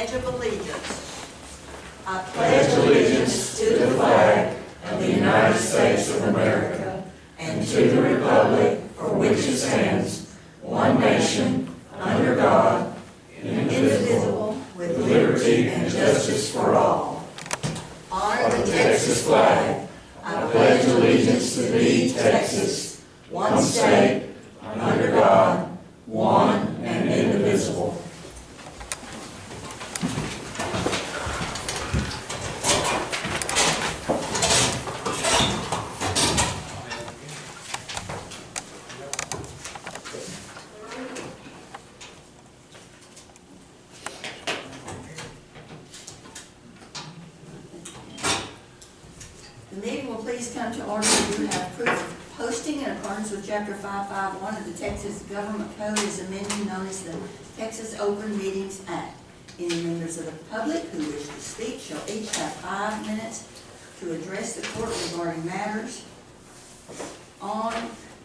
Pledge of Allegiance. I pledge allegiance to the flag of the United States of America and to the republic for which it stands, one nation, under God, indivisible, with liberty and justice for all. Honor the Texas flag. I pledge allegiance to thee, Texas, one state, under God, one and indivisible. The meeting will please come to order. You have proof of posting in accordance with Chapter 551 of the Texas Government Code is amended, known as the Texas Open Meetings Act. Any members of the public who wish to speak shall each have 5 minutes to address the court regarding matters on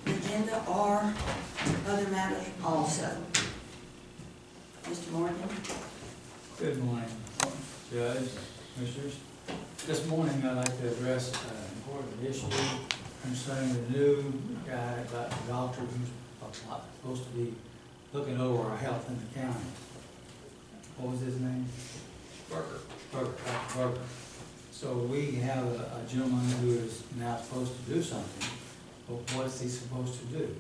the agenda or other matters also. Mr. Morgan. Good morning, Judge, Commissioners. This morning I'd like to address an important issue concerning the new guy, the doctor who's supposed to be looking over our health in the county. What was his name? Dr. Berger. So we have a gentleman who is now supposed to do something, but what is he supposed to do?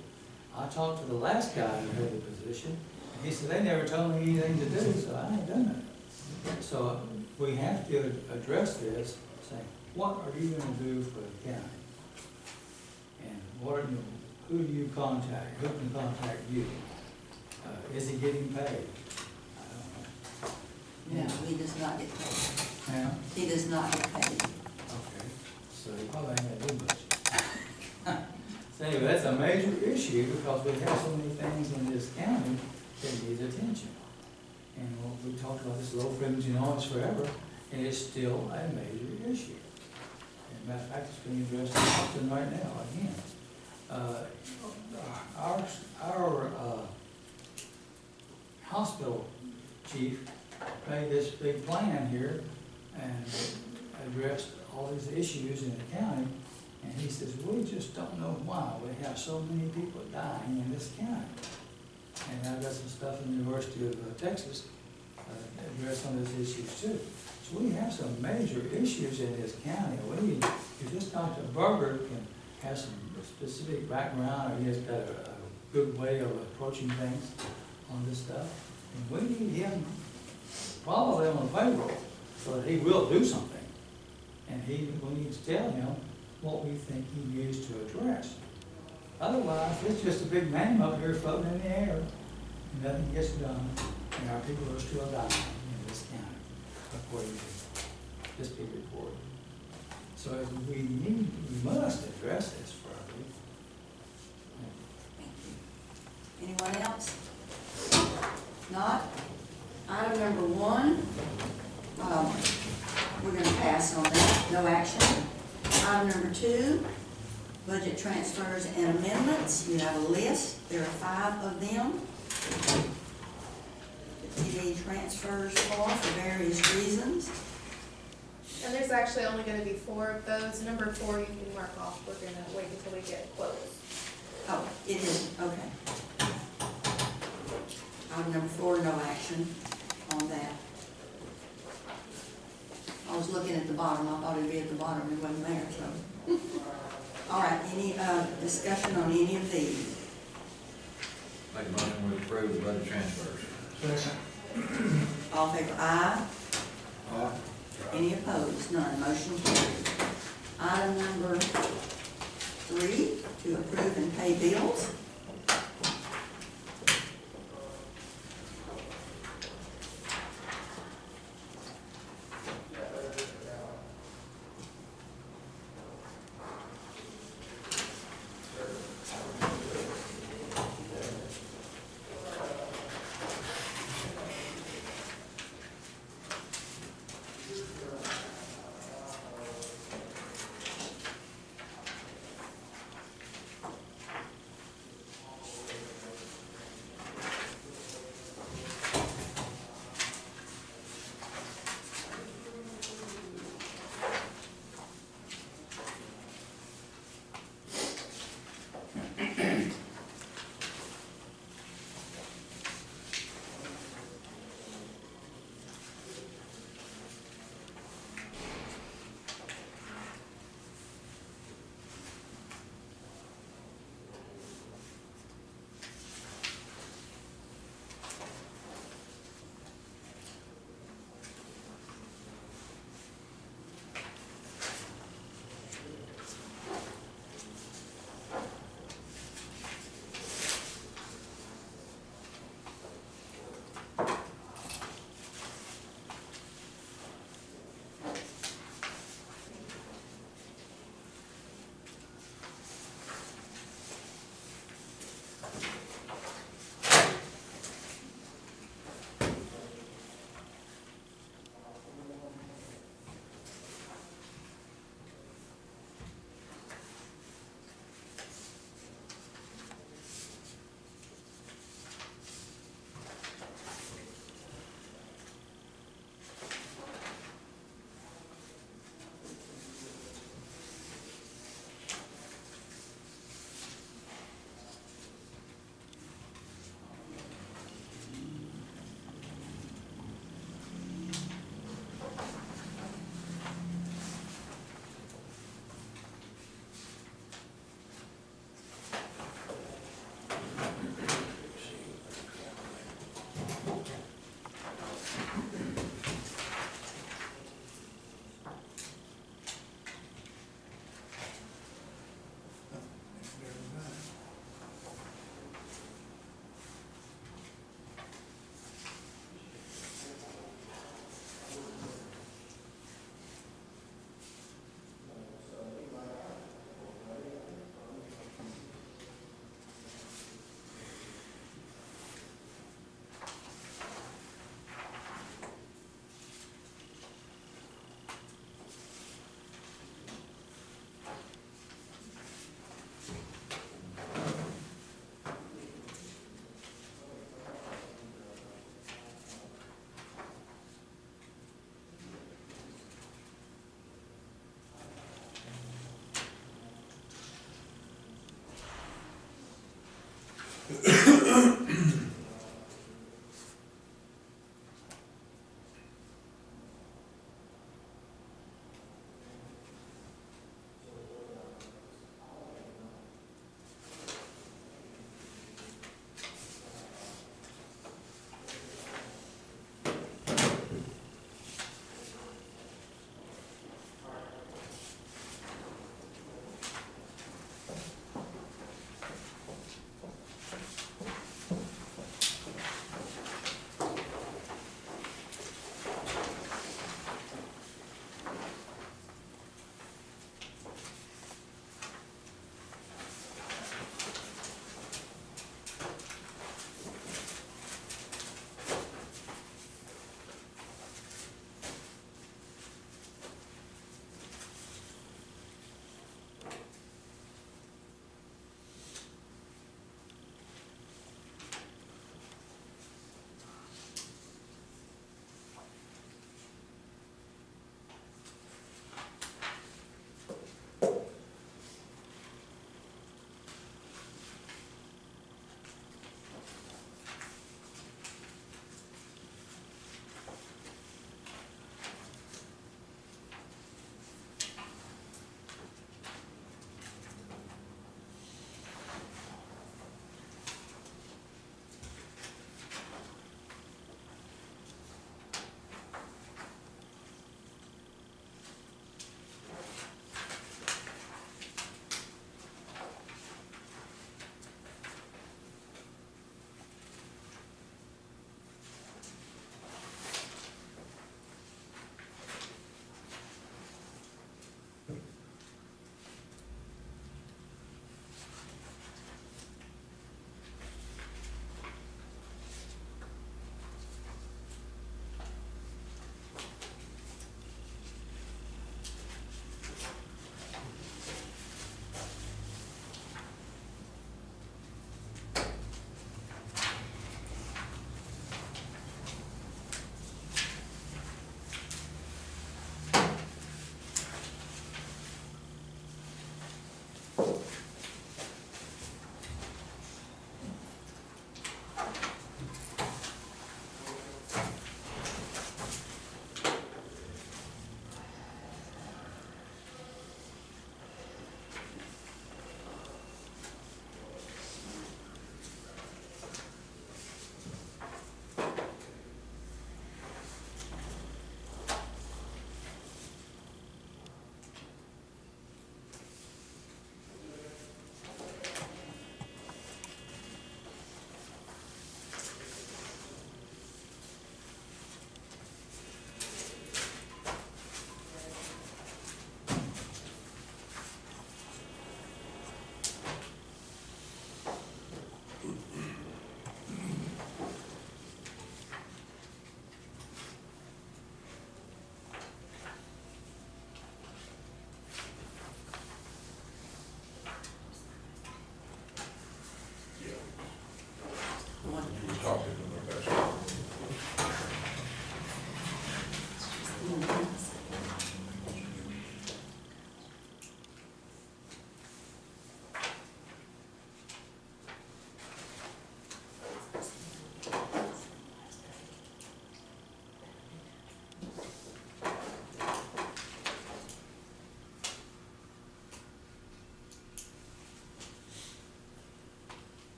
I talked to the last guy who had the position, and he said, they never told me anything to do, so I ain't done it. So we have to address this, saying, what are you going to do for the county? And what are you, who do you contact? Who can contact you? Is he getting paid? I don't know. No, he does not get paid. Yeah? He does not get paid. Okay, so he probably ain't going to do much. So anyway, that's a major issue because we have so many things in this county that needs attention. And we talked about this low frequency noise forever, and it's still a major issue. As a matter of fact, it's being addressed in Austin right now again. Our hospital chief made this big plan here and addressed all these issues in the county, and he says, we just don't know why we have so many people dying in this county. And I've got some stuff in the University of Texas address some of those issues too. So we have some major issues in this county. If this Dr. Berger can have some specific background, or he has got a good way of approaching things on this stuff, and we need him probably on the payroll so that he will do something. And we need to tell him what we think he needs to address. Otherwise, it's just a big name up here floating in the air, and nothing gets done, and our people are still dying in this county, according to this big report. So we must address this for our people. Thank you. Anyone else? Not? Item number 1, we're going to pass on that, no action. Item number 2, budget transfers and amendments. You have a list. There are 5 of them. TV transfers for various reasons. And there's actually only going to be 4 of those. Number 4 you can mark off. We're going to wait until we get close. Oh, it is, okay. Item number 4, no action on that. I was looking at the bottom. I thought it'd be at the bottom. It wasn't there, so. All right, any discussion on any of these? Make a motion to approve the budget transfers. All in favor, aye. Aye. Any opposed? None. Motion carried. Item number 3, to approve and pay bills.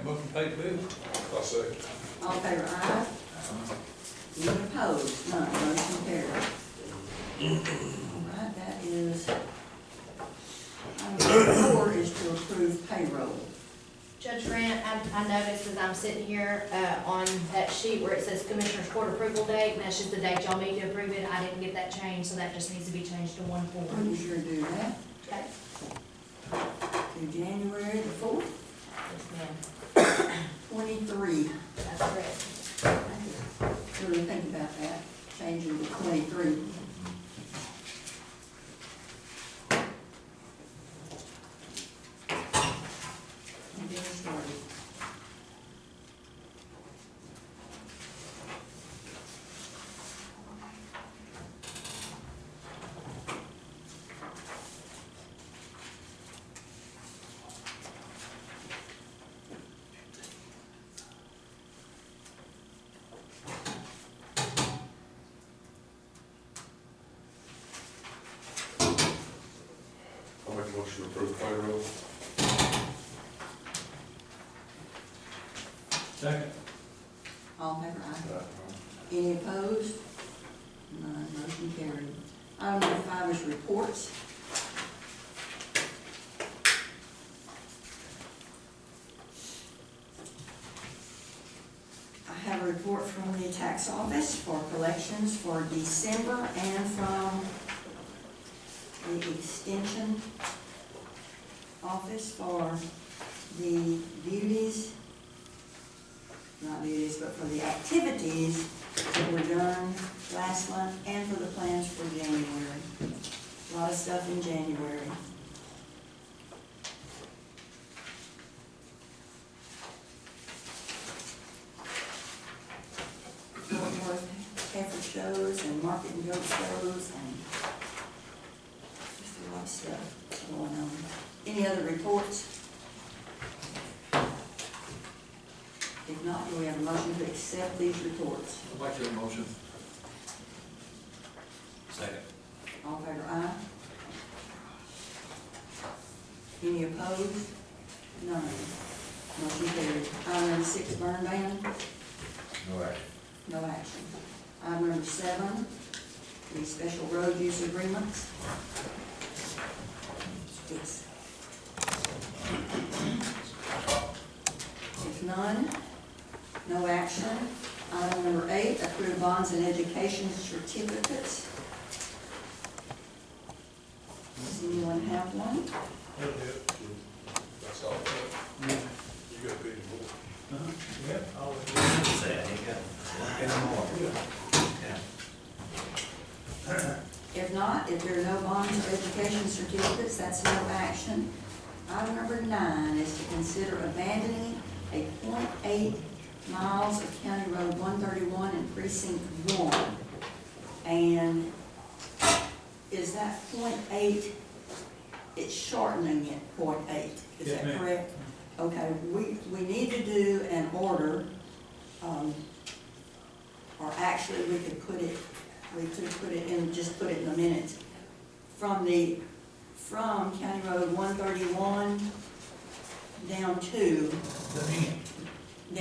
motion to pay the bill. I'll second. All in favor, aye. Any opposed? None, motion carried. All right, that is, item 4 is to approve payroll. Judge Grant, I noticed as I'm sitting here, on that sheet where it says Commissioner's Court approval date, and that's just the date y'all need to approve it, I didn't get that changed, so that just needs to be changed to 1/4. We can sure do that. Okay. To January the 4th, Yes, ma'am. 23. That's correct. Really think about that, changing to 23. And get started. I'll make a motion to approve payroll. Second. All in favor, aye. Any opposed? None, motion carried. Item number 5 is reports. I have a report from the tax office for collections for December and from the extension office for the duties, not duties, but for the activities that were done last month and for the plans for January. A lot of stuff in January. Fort Worth heifer shows and market and goat shows and just a lot of stuff going on. Any other reports? If not, do we have a motion to accept these reports? I'd like to have a motion. Second. All in favor, aye. Any opposed? None. Motion carried. Item number 6, burn ban, No action. no action. Item number 7, the special road use agreements. Yes. If none, no action. Item number 8, approve bonds and education certificates. Does anyone have one? That's all. You got to pay the board. Yep. Say, I think If not, if there are no bonds or education certificates, that's no action. Item number 9 is to consider abandoning a .8 miles of County Road 131 in Precinct 1. And is that .8, it's shortening it, .8, is Yes, that ma'am. correct? Okay, we need to do an order, or actually we could put it in, just put it in the minutes. From County Road 131 down to the,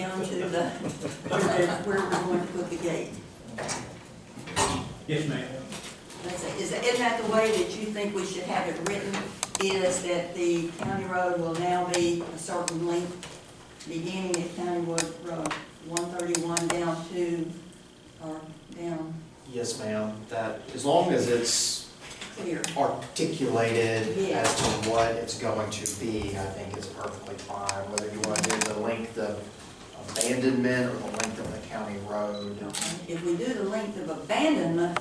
where we're going to put the gate. Yes, ma'am. That's it. Isn't that the way that you think we should have it written? Is that the county road will now be a certain length, beginning at County Road 131 down to, or down Yes, ma'am, that, as long as it's clear? articulated Yeah. as to what it's going to be, I think it's perfectly fine, whether you want to do the length of abandonment or the length of the county road. If we do the length of abandonment,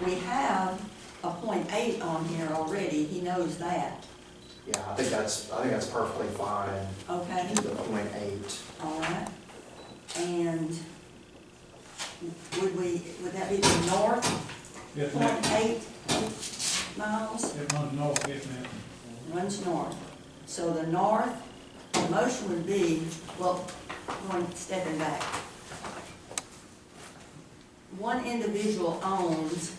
we have a .8 on here already, he knows that, Yeah, I think that's perfectly fine, okay? the .8. All right, and would that be the north, Yes, ma'am. .8 miles? It runs north, yes, ma'am. Runs north. So the north, the motion would be, well, stepping back. One individual owns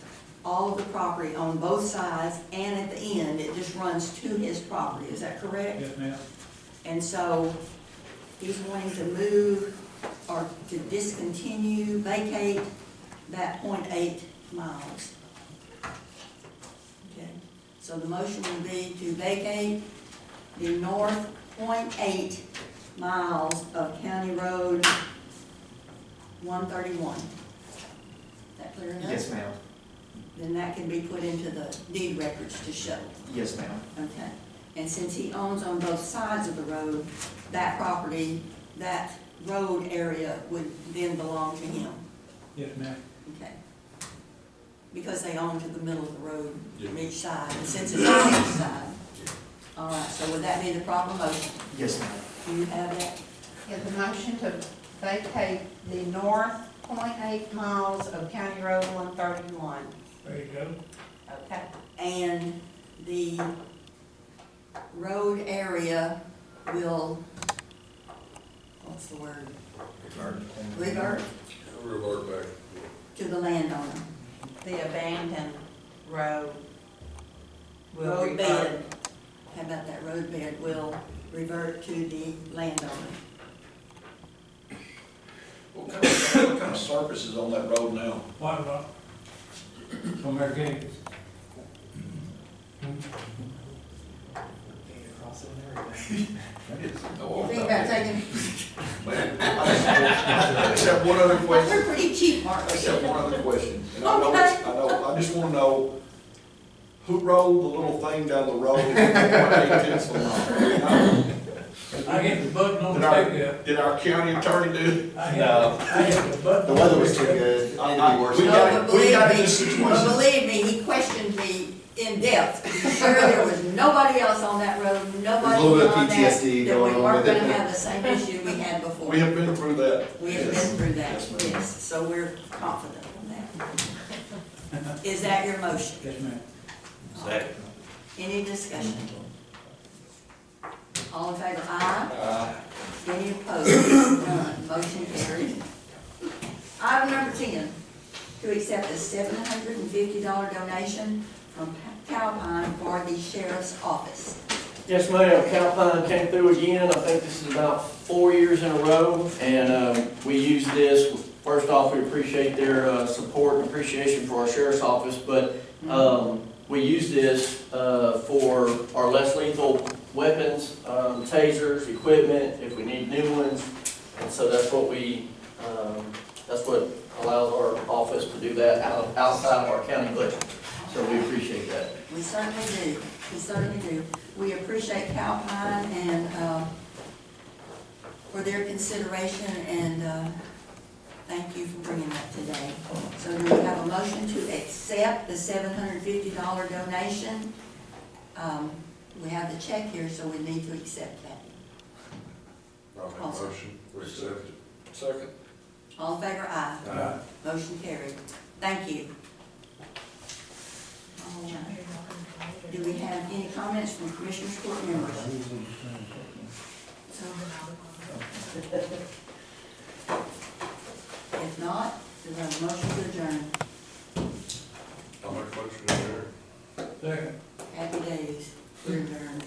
all of the property on both sides, and at the end, it just runs to his property, is that correct? Yes, ma'am. And so, he's wanting to move or to discontinue, vacate that 0.8 miles. Okay, so the motion would be to vacate the north 0.8 miles of County Road 131. Is that clear enough? Yes, ma'am. Then that can be put into the deed records to show. Yes, ma'am. Okay, and since he owns on both sides of the road, that property, that road area would then belong to him. Yes, ma'am. Okay. Because they own to the middle of the road from each side, and since it's on each side. All right, so would that be the proper motion? Yes, ma'am. Do you have that? Is the motion to vacate the north 0.8 miles of County Road 131. There you go. Okay. And the road area will, what's the word? Revert Revert back. to the landowner. The abandoned road will Road revert. bed, how about that road bed will revert to the landowner? What kind of surface is on that road now? What about? From their gate. Think about taking, I just have one other question. they're pretty cheap, I aren't just they? have one other question. And I just wanna know, who rolled the little thing down the road? I hit the button on Did the our, pickup. did our county attorney do it? I hit the button. The weather was too good. It needed to be worse. We No, got but it, we got believe in this me, situation. but believe me, he questioned me in depth. To be sure there was nobody else on that road, nobody little bit of on that, PTSD that we going on weren't with it. gonna have the same issue we had before. We have been through that. We have been through that, yes, so we're confident on that. Is that your motion? Yes, ma'am. Second. Any discussion? All in favor, aye? Any opposed? None. Motion carried. Item number 10, to accept a $750 donation from Calpine for the sheriff's office. Yes, ma'am, Calpine came through again, I think this is about 4 years in a row, and we use this. First off, we appreciate their support and appreciation for our sheriff's office, but we use this for our less lethal weapons, tasers, equipment, if we need new ones, and so that's what allows our office to do that outside of our county budget, so we appreciate that. We certainly do, we certainly do. We appreciate Calpine and, for their consideration, and, thank you for bringing that today. So do we have a motion to accept the $750 donation? We have the check here, so we need to accept that. I'll make a motion, we accept it. Second. All in favor, aye. Aye. Motion carried. Thank you. All right. Do we have any comments from Commissioners Court members? So, if not, do we have a motion to adjourn? I'll make a motion to adjourn. Second. Happy days. We're adjourned.